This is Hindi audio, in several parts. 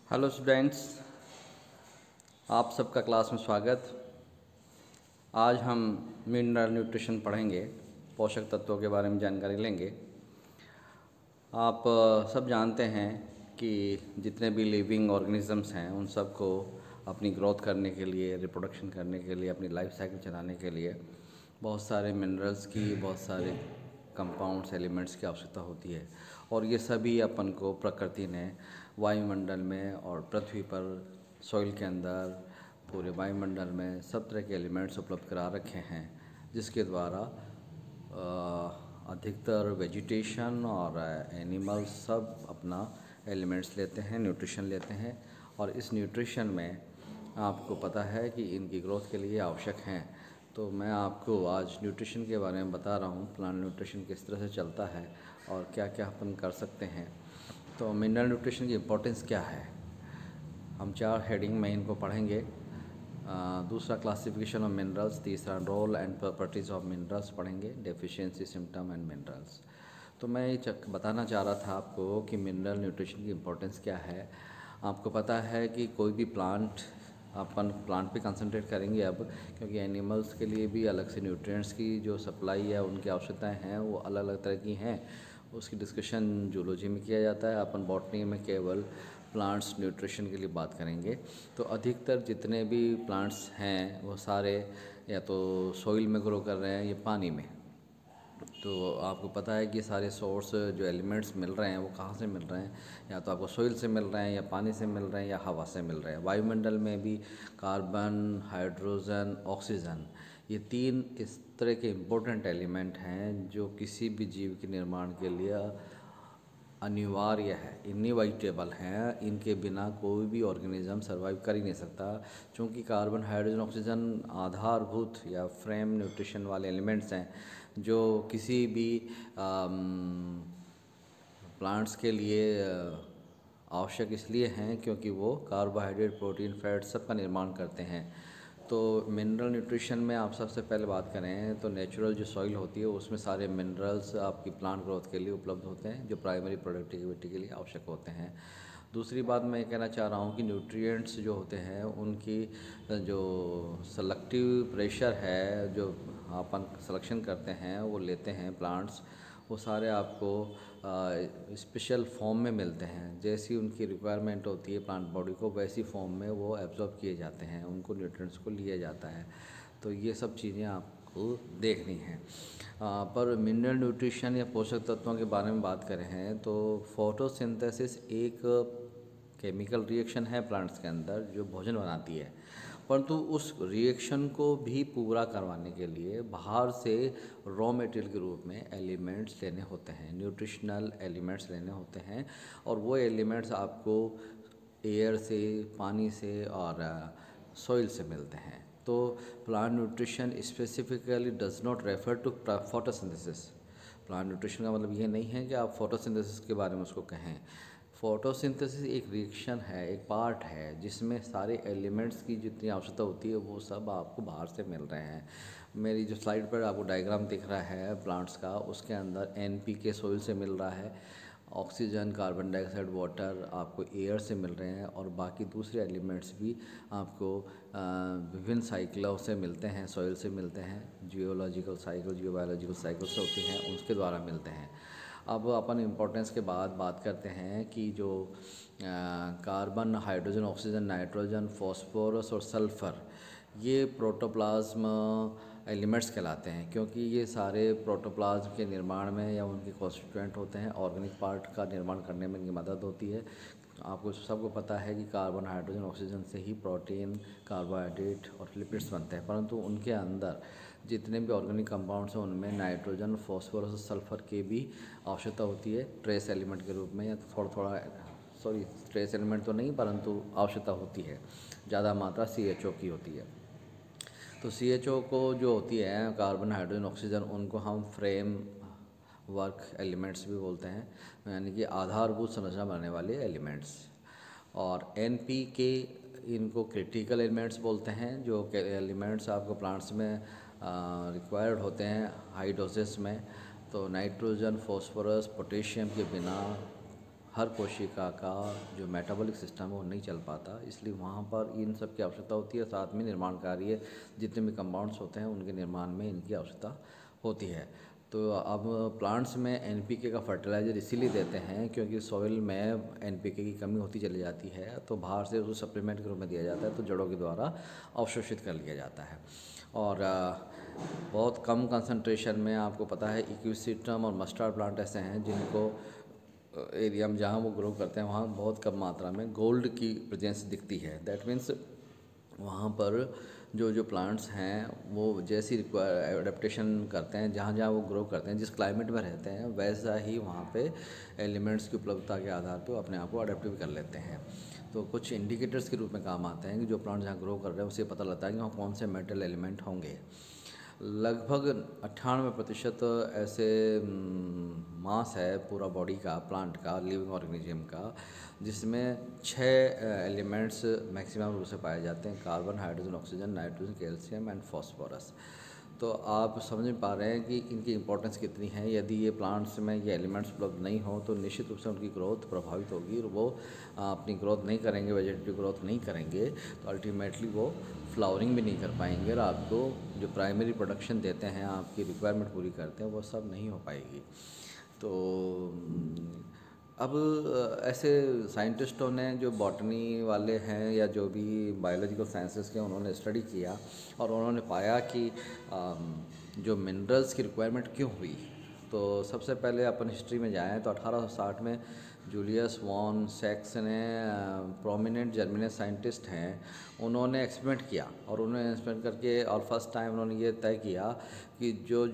हेलो स्टूडेंट्स, आप सबका क्लास में स्वागत। आज हम मिनरल न्यूट्रिशन पढ़ेंगे, पोषक तत्वों के बारे में जानकारी लेंगे। आप सब जानते हैं कि जितने भी लिविंग ऑर्गेनिजम्स हैं उन सबको अपनी ग्रोथ करने के लिए, रिप्रोडक्शन करने के लिए, अपनी लाइफ साइकिल चलाने के लिए बहुत सारे मिनरल्स की, बहुत सारे कंपाउंड्स, एलिमेंट्स की आवश्यकता होती है। और ये सभी अपन को प्रकृति ने वायुमंडल में और पृथ्वी पर, सॉइल के अंदर, पूरे वायुमंडल में सब तरह के एलिमेंट्स उपलब्ध करा रखे हैं, जिसके द्वारा अधिकतर वेजिटेशन और एनिमल्स सब अपना एलिमेंट्स लेते हैं, न्यूट्रिशन लेते हैं। और इस न्यूट्रिशन में आपको पता है कि इनकी ग्रोथ के लिए आवश्यक हैं। तो मैं आपको आज न्यूट्रिशन के बारे में बता रहा हूँ, प्लांट न्यूट्रिशन किस तरह से चलता है और क्या क्या अपन कर सकते हैं। तो मिनरल न्यूट्रिशन की इम्पोर्टेंस क्या है, हम 4 हेडिंग में इनको पढ़ेंगे। दूसरा क्लासिफिकेशन ऑफ मिनरल्स, तीसरा role and properties of minerals पढ़ेंगे, डेफिशिएंसी, सिम्टम एंड मिनरल्स। तो मैं ये बताना चाह रहा था आपको कि मिनरल न्यूट्रिशन की इम्पोर्टेंस क्या है। आपको पता है कि कोई भी प्लांट, अपन प्लांट पे कंसंट्रेट करेंगे अब, क्योंकि एनिमल्स के लिए भी अलग से न्यूट्रिएंट्स की जो सप्लाई है, उनकी आवश्यकताएं हैं, वो अलग अलग तरह की हैं। उसकी डिस्कशन जूलॉजी में किया जाता है, अपन बॉटनी में केवल प्लांट्स न्यूट्रिशन के लिए बात करेंगे। तो अधिकतर जितने भी प्लांट्स हैं वो सारे या तो सॉइल में ग्रो कर रहे हैं या पानी में। तो आपको पता है कि सारे सोर्स जो एलिमेंट्स मिल रहे हैं वो कहाँ से मिल रहे हैं, या तो आपको सॉइल से मिल रहे हैं, या पानी से मिल रहे हैं, या हवा से मिल रहे हैं। वायुमंडल में भी कार्बन, हाइड्रोजन, ऑक्सीजन, ये 3 इस तरह के इम्पोर्टेंट एलिमेंट हैं जो किसी भी जीव के निर्माण के लिए अनिवार्य है, इनएविटेबल हैं। इनके बिना कोई भी ऑर्गेनिज्म सर्वाइव कर ही नहीं सकता, क्योंकि कार्बन, हाइड्रोजन, ऑक्सीजन आधारभूत या फ्रेम न्यूट्रिशन वाले एलिमेंट्स हैं जो किसी भी प्लांट्स के लिए आवश्यक इसलिए हैं क्योंकि वो कार्बोहाइड्रेट, प्रोटीन, फैट सब का निर्माण करते हैं। तो मिनरल न्यूट्रिशन में आप सबसे पहले बात करें तो नेचुरल जो सॉइल होती है उसमें सारे मिनरल्स आपकी प्लांट ग्रोथ के लिए उपलब्ध होते हैं, जो प्राइमरी प्रोडक्टिविटी के लिए आवश्यक होते हैं। दूसरी बात मैं ये कहना चाह रहा हूँ कि न्यूट्रिएंट्स जो होते हैं उनकी जो सेलेक्टिव प्रेशर है, जो अपन सिलेक्शन करते हैं, वो लेते हैं प्लांट्स, वो सारे आपको स्पेशल फॉर्म में मिलते हैं। जैसी उनकी रिक्वायरमेंट होती है प्लांट बॉडी को, वैसी फॉर्म में वो एब्जॉर्ब किए जाते हैं, उनको न्यूट्रिएंट्स को लिया जाता है। तो ये सब चीज़ें आपको देखनी हैं। पर मिनरल न्यूट्रिशन या पोषक तत्वों के बारे में बात करें हैं तो फोटोसिंथेसिस एक केमिकल रिएक्शन है प्लांट्स के अंदर जो भोजन बनाती है, परंतु उस रिएक्शन को भी पूरा करवाने के लिए बाहर से रॉ मटेरियल के रूप में एलिमेंट्स लेने होते हैं, न्यूट्रिशनल एलिमेंट्स लेने होते हैं। और वो एलिमेंट्स आपको एयर से, पानी से और सॉइल से मिलते हैं। तो plant nutrition specifically does not refer to photosynthesis. Plant nutrition का मतलब ये नहीं है कि आप फोटोसिंथेसिस के बारे में उसको कहें। फोटोसिंथेसिस एक रिएक्शन है, एक पार्ट है जिसमें सारे एलिमेंट्स की जितनी आवश्यकता होती है वो सब आपको बाहर से मिल रहे हैं। मेरी जो स्लाइड पर आपको डायग्राम दिख रहा है प्लांट्स का, उसके अंदर NPK सॉइल से मिल रहा है, ऑक्सीजन, कार्बन डाइऑक्साइड, वाटर आपको एयर से मिल रहे हैं, और बाकी दूसरे एलिमेंट्स भी आपको विभिन्न साइकिलों से मिलते हैं, सॉइल से मिलते हैं, जियोलॉजिकल साइकिल, जियोबायोलॉजिकल साइकिल्स होती हैं, उसके द्वारा मिलते हैं। अब अपन इम्पोर्टेंस के बाद बात करते हैं कि जो carbon, hydrogen, oxygen, nitrogen, phosphorus और सल्फ़र, ये प्रोटोप्लाज्म एलिमेंट्स कहलाते हैं, क्योंकि ये सारे प्रोटोप्लाज्म के निर्माण में या उनके कॉन्स्टिट्यूएंट होते हैं, ऑर्गेनिक पार्ट का निर्माण करने में इनकी मदद होती है। आपको सबको पता है कि कार्बन, हाइड्रोजन, ऑक्सीजन से ही प्रोटीन, कार्बोहाइड्रेट और लिपिड्स बनते हैं, परंतु उनके अंदर जितने भी ऑर्गेनिक कंपाउंड्स हैं उनमें नाइट्रोजन, फॉस्फोरस और सल्फ़र की भी आवश्यकता होती है ट्रेस एलिमेंट के रूप में, या थोड़ा थोड़ा, सॉरी ट्रेस एलिमेंट तो नहीं, परंतु आवश्यकता होती है। ज़्यादा मात्रा CHO की होती है। तो CHO को जो होती है, कार्बन, हाइड्रोजन, ऑक्सीजन, उनको हम फ्रेम वर्क एलिमेंट्स भी बोलते हैं, यानी कि आधारभूत संरचना बनाने वाले एलिमेंट्स। और NPK, इनको क्रिटिकल एलिमेंट्स बोलते हैं, जो एलिमेंट्स आपको प्लांट्स में रिक्वायर्ड होते हैं हाई डोजेस में। तो नाइट्रोजन, फॉस्फोरस, पोटेशियम के बिना हर कोशिका का जो मेटाबॉलिक सिस्टम है वो नहीं चल पाता, इसलिए वहाँ पर इन सब की आवश्यकता होती है। साथ में निर्माण कार्य जितने भी कंपाउंड्स होते हैं उनके निर्माण में इनकी आवश्यकता होती है। तो अब प्लांट्स में एनपीके का फर्टिलाइज़र इसीलिए देते हैं क्योंकि सॉइल में एनपीके की कमी होती चली जाती है, तो बाहर से उसको सप्लीमेंट के रूप में दिया जाता है, तो जड़ों के द्वारा अवशोषित कर लिया जाता है। और बहुत कम कंसंट्रेशन में, आपको पता है इक्विसिटम और मस्टर्ड प्लांट ऐसे हैं जिनको एरिया में जहाँ वो ग्रो करते हैं वहाँ बहुत कम मात्रा में गोल्ड की प्रेजेंस दिखती है। दैट मीन्स वहाँ पर जो प्लांट्स हैं वो जैसी रिक्वायर एडेप्टेशन करते हैं, जहाँ जहाँ वो ग्रो करते हैं, जिस क्लाइमेट में रहते हैं, वैसा ही वहाँ पे एलिमेंट्स की उपलब्धता के आधार पे अपने आप को अडेप्टिव कर लेते हैं। तो कुछ इंडिकेटर्स के रूप में काम आते हैं कि जो प्लांट जहाँ ग्रो कर रहे हैं उससे पता लगता है कि वहाँ कौन से मेटल एलिमेंट होंगे। लगभग 98% ऐसे मास है पूरा बॉडी का, प्लांट का, लिविंग ऑर्गेनिज्म का, जिसमें 6 एलिमेंट्स मैक्सिमम रूप से पाए जाते हैं: carbon, hydrogen, oxygen, nitrogen, calcium and phosphorus. तो आप समझ पा रहे हैं कि इनकी इंपॉर्टेंस कितनी है। यदि ये प्लांट्स में ये एलिमेंट्स उपलब्ध नहीं हो तो निश्चित रूप से उनकी ग्रोथ प्रभावित होगी और वो अपनी ग्रोथ नहीं करेंगे, वेजिटेटिव ग्रोथ नहीं करेंगे, तो अल्टीमेटली वो फ्लावरिंग भी नहीं कर पाएंगे और आपको जो प्राइमरी प्रोडक्शन देते हैं, आपकी रिक्वायरमेंट पूरी करते हैं, वो सब नहीं हो पाएगी। तो अब ऐसे साइंटिस्टों ने, जो बॉटनी वाले हैं या जो भी बायोलॉजिकल साइंसेस के, उन्होंने स्टडी किया और उन्होंने पाया कि जो मिनरल्स की रिक्वायरमेंट क्यों हुई। तो सबसे पहले अपन हिस्ट्री में जाएं तो 1860 में जूलियस वॉन सैक्स ने, प्रोमिनेंट जर्मनी साइंटिस्ट हैं, उन्होंने एक्सपेरिमेंट किया और उन्होंने एक्सपेरिमेंट करके और फर्स्ट टाइम उन्होंने ये तय किया कि जो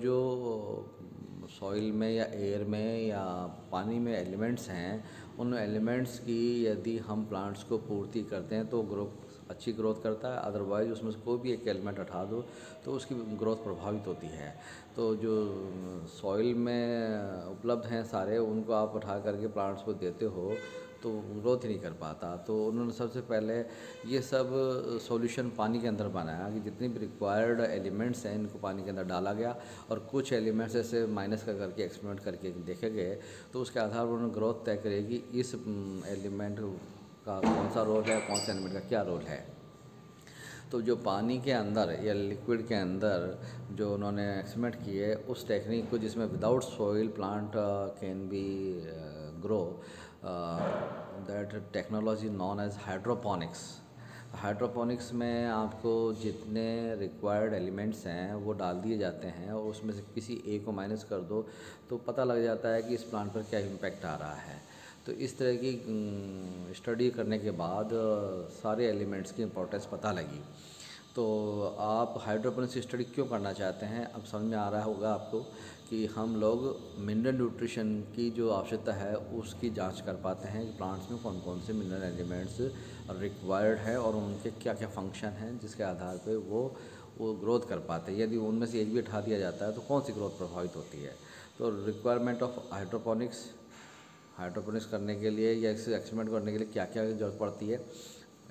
सॉइल में या एयर में या पानी में एलिमेंट्स हैं, उन एलिमेंट्स की यदि हम प्लांट्स को पूर्ति करते हैं तो अच्छी ग्रोथ करता है, अदरवाइज़ उसमें से कोई भी एक एलिमेंट हटा दो तो उसकी ग्रोथ प्रभावित होती है। तो जो सॉइल में उपलब्ध हैं सारे, उनको आप उठा करके प्लांट्स को देते हो तो ग्रोथ ही नहीं कर पाता। तो उन्होंने सबसे पहले ये सब सॉल्यूशन पानी के अंदर बनाया कि जितनी भी रिक्वायर्ड एलिमेंट्स हैं इनको पानी के अंदर डाला गया और कुछ एलिमेंट्स ऐसे माइनस करके एक्सपेरिमेंट करके देखे गए, तो उसके आधार पर उन्होंने ग्रोथ तय करेगी इस एलिमेंट का कौन सा रोल है, कौन से एलिमेंट का क्या रोल है। तो जो पानी के अंदर या लिक्विड के अंदर जो उन्होंने एक्सपेरिमेंट किए, उस टेक्निक को जिसमें without soil plant can be grow, that technology known as hydroponics. Hydroponics में आपको जितने रिक्वायर्ड एलिमेंट्स हैं वो डाल दिए जाते हैं और उसमें से किसी एक को माइनस कर दो तो पता लग जाता है कि इस प्लांट पर क्या इम्पैक्ट आ रहा है। तो इस तरह की स्टडी करने के बाद सारे एलिमेंट्स की इम्पोर्टेंस पता लगी। तो आप हाइड्रोपोनिक्स की स्टडी क्यों करना चाहते हैं, अब समझ में आ रहा होगा आपको कि हम लोग मिनरल न्यूट्रिशन की जो आवश्यकता है उसकी जांच कर पाते हैं कि प्लांट्स में कौन कौन से मिनरल एलिमेंट्स रिक्वायर्ड है और उनके क्या क्या फंक्शन हैं, जिसके आधार पे वो ग्रोथ कर पाते हैं। यदि उनमें से एक भी हटा दिया जाता है तो कौन सी ग्रोथ प्रभावित होती है। तो रिक्वायरमेंट ऑफ हाइड्रोपोनिक्स करने के लिए या इसे एक्सपेरिमेंट करने के लिए क्या क्या ज़रूरत पड़ती है।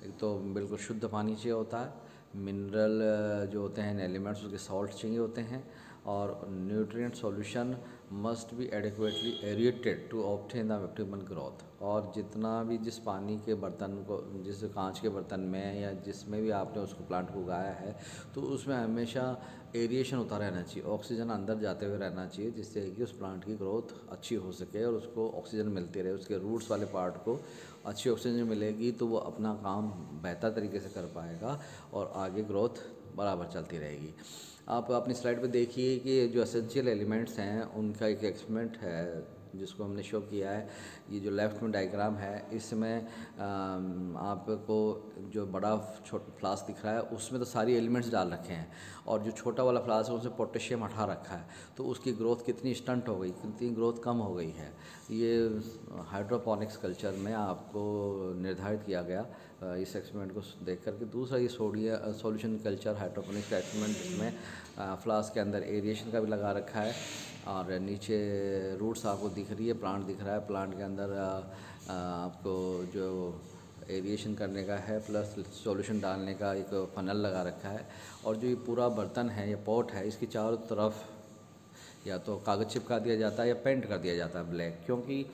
एक तो बिल्कुल शुद्ध पानी चाहिए होता है, मिनरल जो होते हैं एलिमेंट्स उसके सॉल्ट चाहिए होते हैं, और nutrient solution must be adequately aerated to obtain the optimal growth. और जितना भी जिस पानी के बर्तन को, जिस कांच के बर्तन में या जिसमें भी आपने उसको प्लांट को उगाया है, तो उसमें हमेशा एरिएशन होता रहना चाहिए, ऑक्सीजन अंदर जाते हुए रहना चाहिए, जिससे कि उस प्लांट की ग्रोथ अच्छी हो सके और उसको ऑक्सीजन मिलती रहे, उसके रूट्स वाले पार्ट को अच्छी ऑक्सीजन मिलेगी तो वो अपना काम बेहतर तरीके से कर पाएगा और आगे ग्रोथ बराबर चलती रहेगी। आप अपनी स्लाइड पे देखिए कि जो एसेंशियल एलिमेंट्स हैं उनका एक एक्सपेरिमेंट है जिसको हमने शो किया है। ये जो लेफ़्ट में डायग्राम है इसमें आपको जो बड़ा छोटा फ्लास्क दिख रहा है उसमें तो सारी एलिमेंट्स डाल रखे हैं, और जो छोटा वाला फ्लास्क है उसमें पोटेशियम हटा रखा है, तो उसकी ग्रोथ कितनी स्टंट हो गई, कितनी ग्रोथ कम हो गई है। ये हाइड्रोपोनिक्स कल्चर में आपको निर्धारित किया गया इस एक्सपेरिमेंट को देख करके। दूसरा ये सॉल्यूशन कल्चर हाइड्रोपोनिक्स का एक्सपेरिमेंट, जिसमें फ्लास्क के अंदर एरिएशन का भी लगा रखा है और नीचे रूट्स आपको दिख रही है, प्लांट दिख रहा है, प्लांट के अंदर आपको जो एरिएशन करने का है प्लस सॉल्यूशन डालने का एक फनल लगा रखा है। और जो ये पूरा बर्तन है या पॉट है, इसकी चारों तरफ या तो कागज़ चिपका दिया जाता है या पेंट कर दिया जाता है ब्लैक, क्योंकि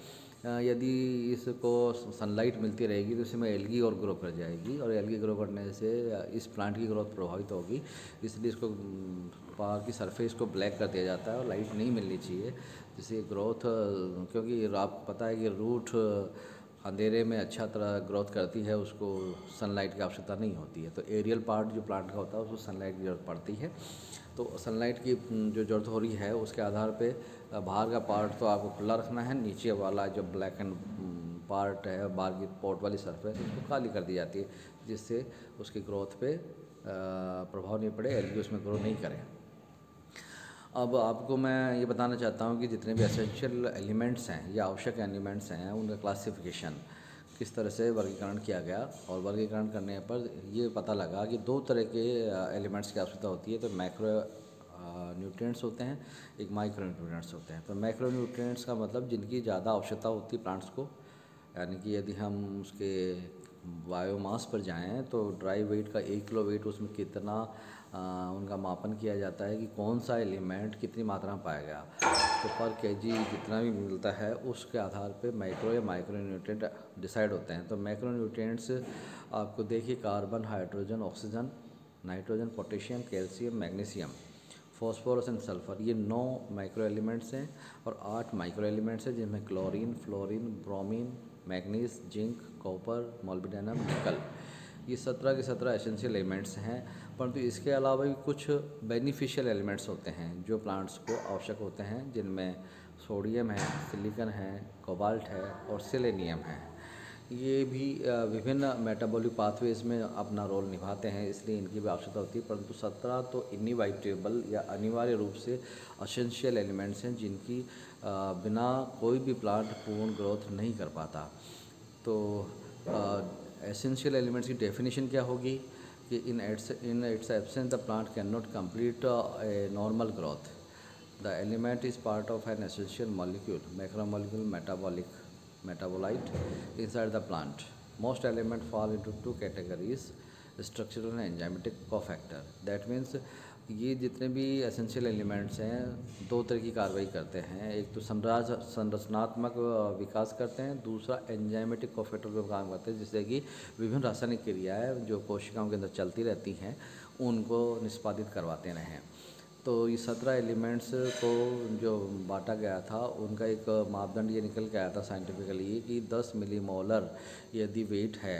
यदि इसको सनलाइट मिलती रहेगी तो इसमें एल्गी और ग्रो कर जाएगी, और एल्गी ग्रो करने से इस प्लांट की ग्रोथ प्रभावित होगी। इसलिए इसको बाहर की सरफेस को ब्लैक कर दिया जाता है और लाइट नहीं मिलनी चाहिए, जिससे ग्रोथ, क्योंकि आपको पता है कि रूट अंधेरे में अच्छा तरह ग्रोथ करती है, उसको सनलाइट की आवश्यकता नहीं होती है। तो एरियल पार्ट जो प्लांट का होता है उसको सनलाइट की ज़रूरत पड़ती है। तो सनलाइट की जो ज़रूरत हो रही है उसके आधार पे बाहर का पार्ट तो आपको खुला रखना है, नीचे वाला जो ब्लैक एंड पार्ट है बाहर की पॉट वाली सरफेस उसको खाली कर दी जाती है, जिससे उसकी ग्रोथ पे प्रभाव नहीं पड़े, एल्गी उसमें ग्रो नहीं करे। अब आपको मैं ये बताना चाहता हूँ कि जितने भी एसेंशियल एलिमेंट्स हैं या आवश्यक एलिमेंट्स हैं उनका क्लासिफिकेशन किस तरह से वर्गीकरण किया गया, और वर्गीकरण करने पर ये पता लगा कि दो तरह के एलिमेंट्स की आवश्यकता होती है। तो मैक्रो न्यूट्रिएंट्स होते हैं, एक माइक्रो न्यूट्रिएंट्स होते हैं। तो मैक्रो न्यूट्रिएंट्स का मतलब जिनकी ज़्यादा आवश्यकता होती है प्लांट्स को, यानी कि यदि हम उसके बायोमास पर जाएं तो ड्राई वेट का 1 किलो वेट उसमें कितना उनका मापन किया जाता है कि कौन सा एलिमेंट कितनी मात्रा में पाया गया। तो पर केजी जितना भी मिलता है उसके आधार पे मैक्रो या माइक्रो न्यूट्रिएंट डिसाइड होते हैं। तो मैक्रो न्यूट्रिएंट्स आपको देखिए carbon, hydrogen, oxygen, nitrogen, potassium, calcium, magnesium, phosphorus and sulphur, ये 9 माइक्रो एलिमेंट्स हैं, और 8 माइक्रो एलिमेंट्स हैं जिनमें chlorine, fluorine, bromine, manganese, zinc, copper, molybdenum, निकल, ये 17 के 17 एसेंशियल एलिमेंट्स हैं। परंतु इसके अलावा भी कुछ बेनिफिशियल एलिमेंट्स होते हैं जो प्लांट्स को आवश्यक होते हैं, जिनमें सोडियम है, सिलिकॉन है, कोबाल्ट है और सेलेनियम है। ये भी विभिन्न मेटाबॉलिक पाथवेज में अपना रोल निभाते हैं, इसलिए इनकी भी आवश्यकता होती है। परंतु 17 तो इनएविटेबल या अनिवार्य रूप से एसेंशियल एलिमेंट्स हैं जिनकी बिना कोई भी प्लांट पूर्ण ग्रोथ नहीं कर पाता। तो एसेंशियल एलिमेंट्स की डेफिनेशन क्या होगी कि in its absence the plant can not complete a normal growth. The element is part of an essential molecule, macromolecule, metabolite inside the plant. Most elements fall into 2 categories, structural and enzymatic cofactor. That means ये जितने भी एसेंशियल एलिमेंट्स हैं दो तरह की कार्रवाई करते हैं। एक तो संरचनात्मक विकास करते हैं, दूसरा एंजाइमेटिक कोफैक्टर पर काम करते हैं, जिससे कि विभिन्न रासायनिक क्रियाएं जो कोशिकाओं के अंदर चलती रहती हैं उनको निष्पादित करवाते रहें। तो ये 17 एलिमेंट्स को जो बांटा गया था उनका एक मापदंड ये निकल के आया था साइंटिफिकली कि 10 मिलीमोलर यदि वेट है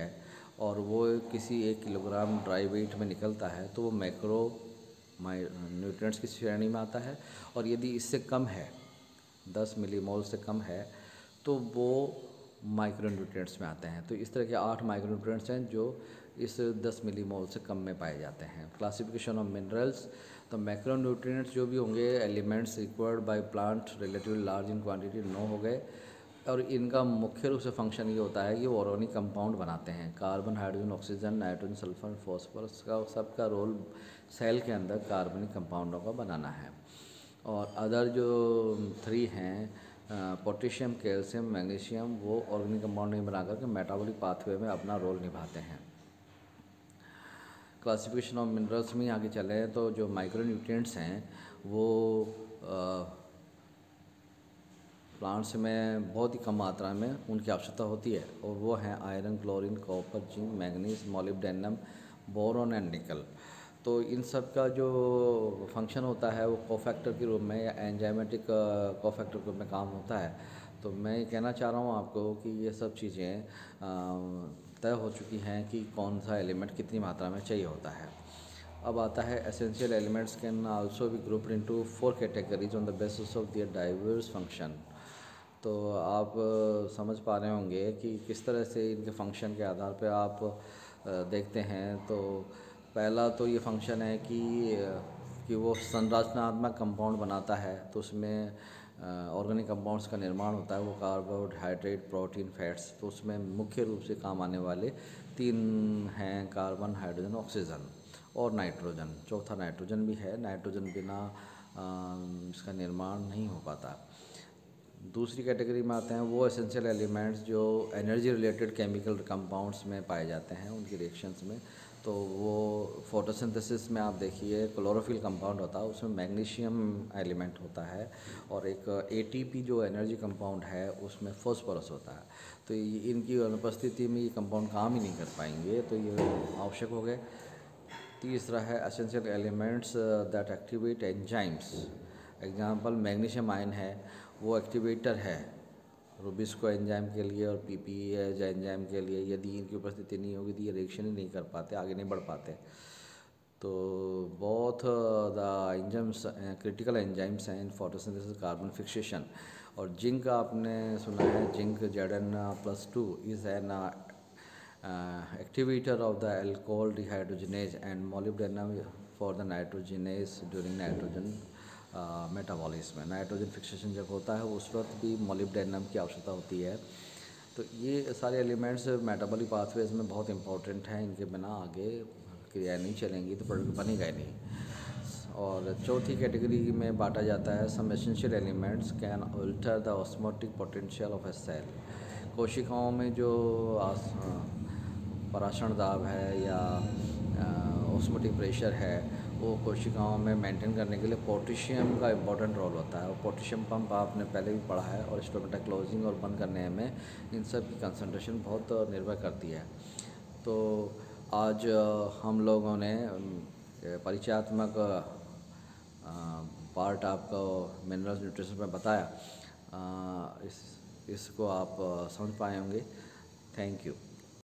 और वो किसी 1 किलोग्राम ड्राई वेट में निकलता है तो वो मैक्रो न्यूट्रिएंट्स की श्रेणी में आता है, और यदि इससे कम है 10 मिलीमोल से कम है तो वो माइक्रो न्यूट्रिएंट्स में आते हैं। तो इस तरह के 8 माइक्रो न्यूट्रिएंट्स हैं जो इस 10 मिलीमोल से कम में पाए जाते हैं। क्लासिफिकेशन ऑफ मिनरल्स, तो मैक्रो न्यूट्रिएंट्स जो भी होंगे elements required by plant relatively large in quantity 9 हो गए, और इनका मुख्य रूप से फंक्शन ये होता है कि वो ऑर्गेनिक कंपाउंड बनाते हैं। Carbon, hydrogen, oxygen, nitrogen, sulphur, phosphorus का सबका रोल सेल के अंदर कार्बनिक कंपाउंडों का बनाना है। और अदर जो 3 हैं पोटेशियम, कैल्शियम, मैग्नीशियम, वो ऑर्गेनिक कंपाउंड नहीं बना करके मेटाबॉलिक पाथवे में अपना रोल निभाते हैं। क्लासिफिकेशन ऑफ मिनरल्स में आगे चले तो जो माइक्रो न्यूट्रिएंट्स हैं वो प्लांट्स में बहुत ही कम मात्रा में उनकी आवश्यकता होती है, और वो हैं iron, chlorine, copper, zinc, manganese, molybdenum, boron and निकल। तो इन सब का जो फंक्शन होता है वो कोफैक्टर के रूप में या एंजाइमेटिक कोफैक्टर के रूप में काम होता है। तो मैं ये कहना चाह रहा हूँ आपको कि ये सब चीज़ें तय हो चुकी हैं कि कौन सा एलिमेंट कितनी मात्रा में चाहिए होता है। अब आता है essential elements can also be grouped into 4 categories on the basis of their diverse function. तो आप समझ पा रहे होंगे कि किस तरह से इनके फंक्शन के आधार पर आप देखते हैं। तो पहला तो ये फंक्शन है कि वो संरचनात्मक कंपाउंड बनाता है, तो उसमें ऑर्गेनिक कंपाउंड्स का निर्माण होता है, वो कार्बोहाइड्रेट, प्रोटीन, फैट्स। तो उसमें मुख्य रूप से काम आने वाले 3 हैं, कार्बन, हाइड्रोजन, ऑक्सीजन और नाइट्रोजन। चौथा नाइट्रोजन भी है, नाइट्रोजन बिना इसका निर्माण नहीं हो पाता। दूसरी कैटेगरी में आते हैं वो एसेंशियल एलिमेंट्स जो एनर्जी रिलेटेड केमिकल कंपाउंड्स में पाए जाते हैं उनकी रिएक्शंस में। तो वो फोटोसिंथेसिस में आप देखिए क्लोरोफिल कंपाउंड होता है, उसमें मैग्नीशियम एलिमेंट होता है, और एक एटीपी जो एनर्जी कंपाउंड है उसमें फॉस्फोरस होता है। तो इनकी अनुपस्थिति में ये कंपाउंड काम ही नहीं कर पाएंगे, तो ये आवश्यक हो गए। तीसरा है essential elements that activate enzymes. Example magnesium ion है, वो एक्टिवेटर है रूबिस्को एंजाइम के लिए और पीपीएज एंजाइम के लिए। यदि इनकी उपस्थिति नहीं होगी तो ये रिएक्शन ही नहीं कर पाते, आगे नहीं बढ़ पाते। तो both the enzymes critical enzymes हैं इन फोटोसिंथेसिस कार्बन फिक्सेशन। और जिंक आपने सुना है, zinc Zn+2 is an activator of the alcohol dehydrogenase and molybdenum for the nitrogenase during nitrogen metabolism में। नाइट्रोजन फिक्सेशन जब होता है उस वक्त भी मोलिब्डेनम की आवश्यकता होती है। तो ये सारे एलिमेंट्स मेटाबॉलिक पाथवेज में बहुत इंपॉर्टेंट हैं, इनके बिना आगे क्रियाएं नहीं चलेंगी तो प्रोडक्ट बनेगा ही नहीं। और चौथी कैटेगरी में बांटा जाता है some essential elements can alter the osmotic potential of a cell. कोशिकाओं में जो पराशण दाब है या ऑस्मोटिक प्रेशर है वो कोशिकाओं में मेंटेन करने के लिए पोटेशियम का इम्पोर्टेंट रोल होता है। और पोटेशियम पंप आपने पहले भी पढ़ा है, और स्टोमेटा क्लोजिंग और बंद करने में इन सब की कंसंट्रेशन बहुत निर्भर करती है। तो आज हम लोगों ने परिचयात्मक पार्ट आपको मिनरल्स न्यूट्रिशन में बताया, इसको आप समझ पाए होंगे। Thank you.